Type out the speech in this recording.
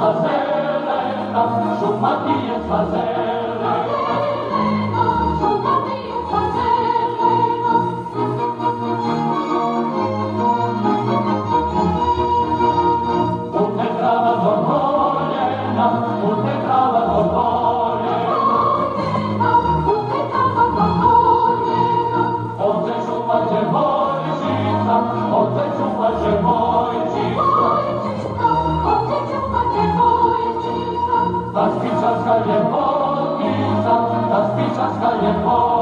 sva zelena, šuma ti je sva zelena. Šuma ti je sva zelena. Pute trava do koljena, pute trava do koljena. Pute trava do koljena. Ovdje čuvat će Bojčica, ovdje čuvat će Bojčica. Ovdje čuvat će Bojčica. Ta spičarska ljepotica, ta spičarska ljepotica.